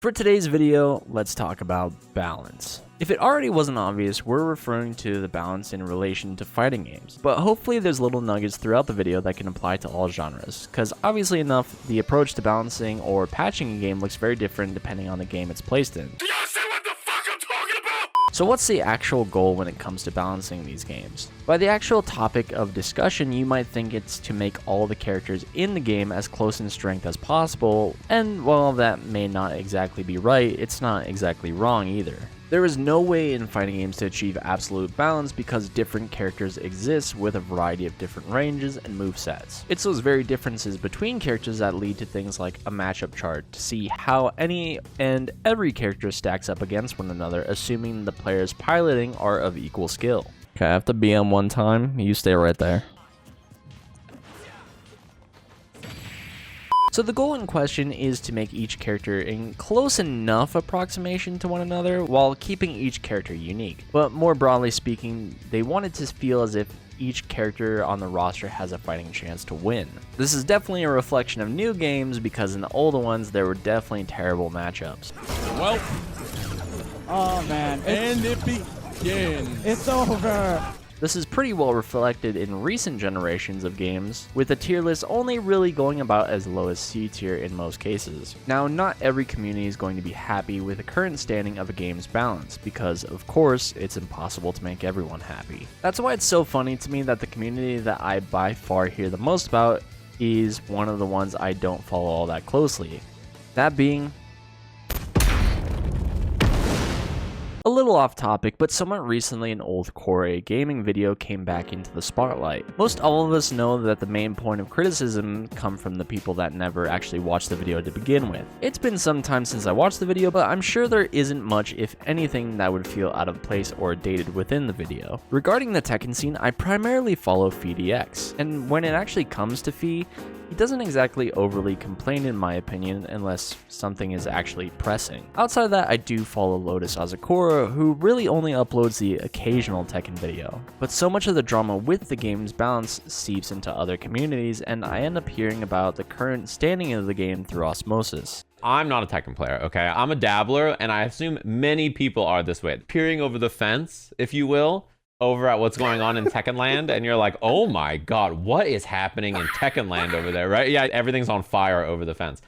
For today's video, let's talk about balance. If it already wasn't obvious, we're referring to the balance in relation to fighting games, but hopefully there's little nuggets throughout the video that can apply to all genres, because obviously enough, the approach to balancing or patching a game looks very different depending on the game it's placed in. Do y'all see what the fuck I'm talking about? So what's the actual goal when it comes to balancing these games? By the actual topic of discussion, you might think it's to make all the characters in the game as close in strength as possible, and while that may not exactly be right, it's not exactly wrong either. There is no way in fighting games to achieve absolute balance because different characters exist with a variety of different ranges and movesets. It's those very differences between characters that lead to things like a matchup chart to see how any and every character stacks up against one another, assuming the players piloting are of equal skill. Okay, I have to BM one time. You stay right there. So the goal in question is to make each character in close enough approximation to one another while keeping each character unique. But more broadly speaking, they wanted to feel as if each character on the roster has a fighting chance to win. This is definitely a reflection of new games because in the older ones there were definitely terrible matchups. Well, Oh man, and it begins. it's over. This is pretty well reflected in recent generations of games, with the tier list only really going about as low as C tier in most cases. Now, not every community is going to be happy with the current standing of a game's balance, because of course, it's impossible to make everyone happy. That's why it's so funny to me that the community that I by far hear the most about is one of the ones I don't follow all that closely. That being a little off topic, but somewhat recently an old Core A gaming video came back into the spotlight. Most all of us know that the main point of criticism come from the people that never actually watched the video to begin with. It's been some time since I watched the video, but I'm sure there isn't much, if anything, that would feel out of place or dated within the video. Regarding the Tekken scene, I primarily follow FeeDX, and when it actually comes to Fee, he doesn't exactly overly complain in my opinion unless something is actually pressing. Outside of that, I do follow Lotus Azakura, who really only uploads the occasional Tekken video. But so much of the drama with the game's balance seeps into other communities, and I end up hearing about the current standing of the game through osmosis. I'm not a Tekken player, okay? I'm a dabbler, and I assume many people are this way. Peering over the fence, if you will, over at what's going on in Tekken Land, and you're like, oh my god, what is happening in Tekken Land over there, right? Yeah, everything's on fire over the fence.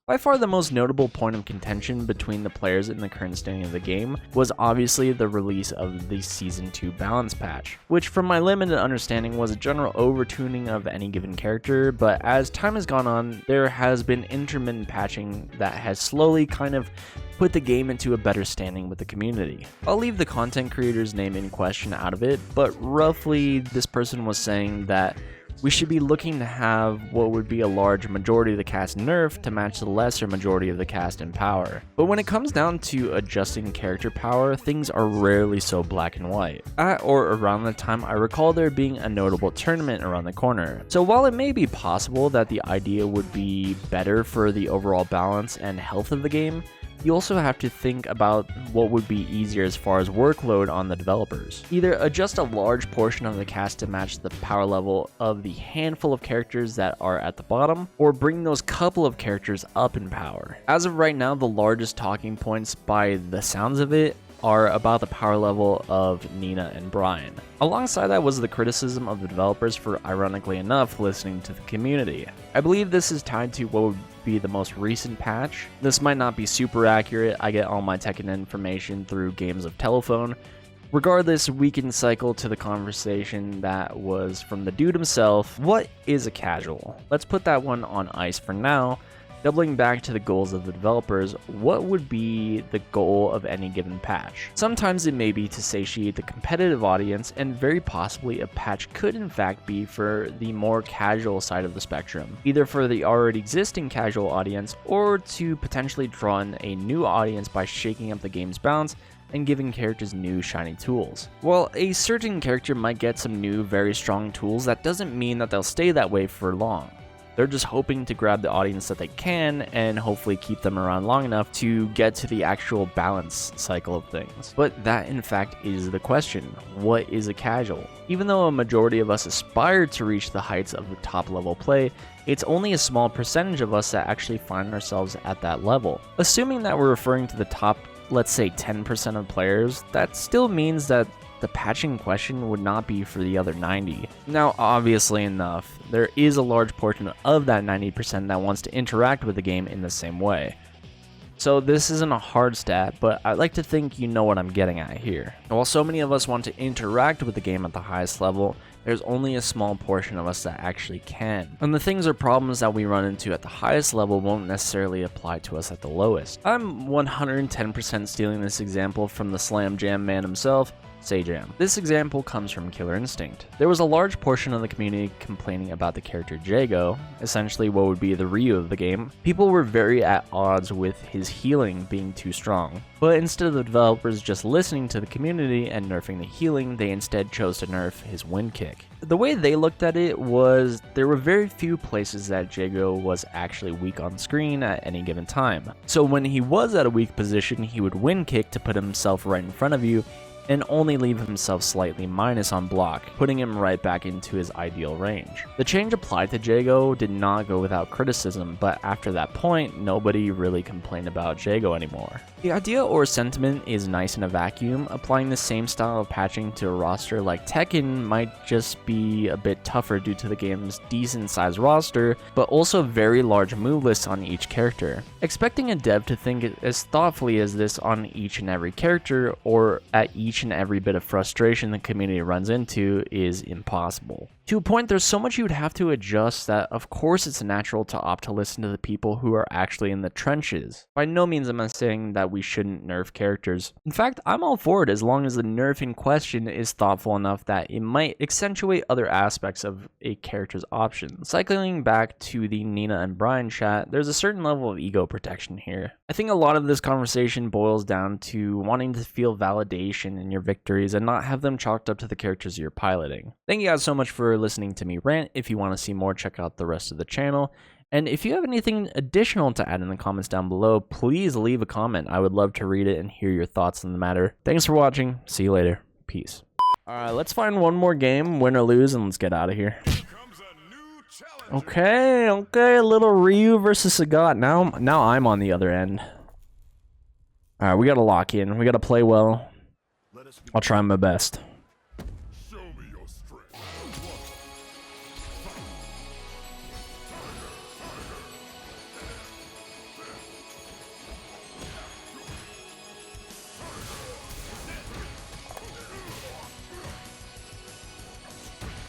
By far the most notable point of contention between the players in the current standing of the game was obviously the release of the Season 2 balance patch, which from my limited understanding was a general overtuning of any given character, but as time has gone on, there has been intermittent patching that has slowly kind of put the game into a better standing with the community. I'll leave the content creator's name in question out of it, but roughly this person was saying that we should be looking to have what would be a large majority of the cast nerfed to match the lesser majority of the cast in power. But when it comes down to adjusting character power, things are rarely so black and white. At or around the time, I recall there being a notable tournament around the corner. So while it may be possible that the idea would be better for the overall balance and health of the game, you also have to think about what would be easier as far as workload on the developers. Either adjust a large portion of the cast to match the power level of the handful of characters that are at the bottom, or bring those couple of characters up in power. As of right now, the largest talking points by the sounds of it are about the power level of Nina and Brian. Alongside that was the criticism of the developers for, ironically enough, listening to the community. I believe this is tied to what would be the most recent patch. This might not be super accurate, I get all my Tekken information through Games of Telephone. Regardless, we can cycle to the conversation that was from the dude himself. What is a casual? Let's put that one on ice for now. Doubling back to the goals of the developers, what would be the goal of any given patch? Sometimes it may be to satiate the competitive audience, and very possibly a patch could in fact be for the more casual side of the spectrum, either for the already existing casual audience or to potentially draw in a new audience by shaking up the game's balance and giving characters new shiny tools. While a certain character might get some new very strong tools, that doesn't mean that they'll stay that way for long. They're just hoping to grab the audience that they can and hopefully keep them around long enough to get to the actual balance cycle of things. But that in fact is the question. What is a casual? Even though a majority of us aspire to reach the heights of the top level play, it's only a small percentage of us that actually find ourselves at that level. Assuming that we're referring to the top, let's say 10% of players, that still means that the patching question would not be for the other 90. Now, obviously enough, there is a large portion of that 90% that wants to interact with the game in the same way. So this isn't a hard stat, but I like to think you know what I'm getting at here. While so many of us want to interact with the game at the highest level, there's only a small portion of us that actually can. And the things or problems that we run into at the highest level won't necessarily apply to us at the lowest. I'm 110% stealing this example from the Slam Jam man himself, Sajam. This example comes from Killer Instinct. There was a large portion of the community complaining about the character Jago, essentially what would be the Ryu of the game. People were very at odds with his healing being too strong. But instead of the developers just listening to the community and nerfing the healing, they instead chose to nerf his wind kick. The way they looked at it was there were very few places that Jago was actually weak on screen at any given time. So when he was at a weak position, he would wind kick to put himself right in front of you and only leave himself slightly minus on block, putting him right back into his ideal range. The change applied to Jago did not go without criticism, but after that point, nobody really complained about Jago anymore. The idea or sentiment is nice in a vacuum. Applying the same style of patching to a roster like Tekken might just be a bit tougher due to the game's decent sized roster, but also very large move lists on each character. Expecting a dev to think as thoughtfully as this on each and every character, or at each and every bit of frustration the community runs into, is impossible. To a point, there's so much you would have to adjust that of course it's natural to opt to listen to the people who are actually in the trenches. By no means am I saying that we shouldn't nerf characters. In fact, I'm all for it as long as the nerf in question is thoughtful enough that it might accentuate other aspects of a character's options. Cycling back to the Nina and Brian chat, there's a certain level of ego protection here. I think a lot of this conversation boils down to wanting to feel validation in your victories and not have them chalked up to the characters you're piloting. Thank you guys so much for listening to me rant. If you want to see more, check out the rest of the channel. And if you have anything additional to add in the comments down below, please leave a comment. I would love to read it and hear your thoughts on the matter. Thanks for watching. See you later. Peace. Alright, let's find one more game, win or lose, and let's get out of here. Okay, a little Ryu versus Sagat. Now I'm on the other end. Alright, we gotta lock in. We gotta play well. I'll try my best.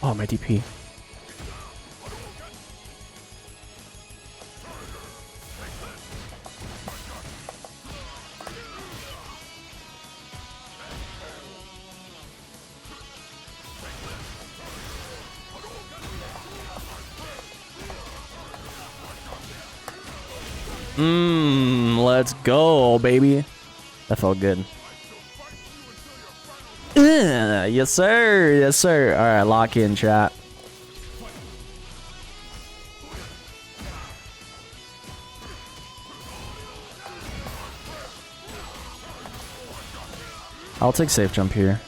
Oh, my DP. Let's go, baby. That felt good. Yes, sir. Yes, sir. All right, lock in, chat. I'll take safe jump here.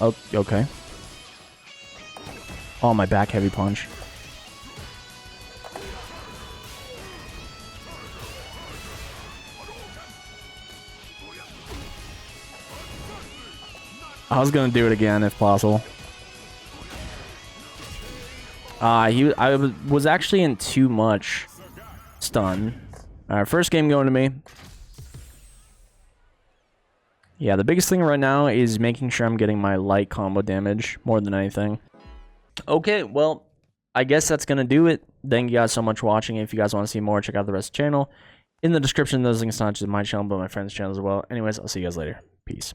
Oh, okay. Oh, my back heavy punch. I was gonna do it again if possible. I was actually in too much stun. Alright, first game going to me. Yeah, the biggest thing right now is making sure I'm getting my light combo damage more than anything. Okay, well, I guess that's gonna do it. Thank you guys so much for watching. If you guys want to see more, check out the rest of the channel. In the description, those links not just my channel, but my friend's channel as well. Anyways, I'll see you guys later. Peace.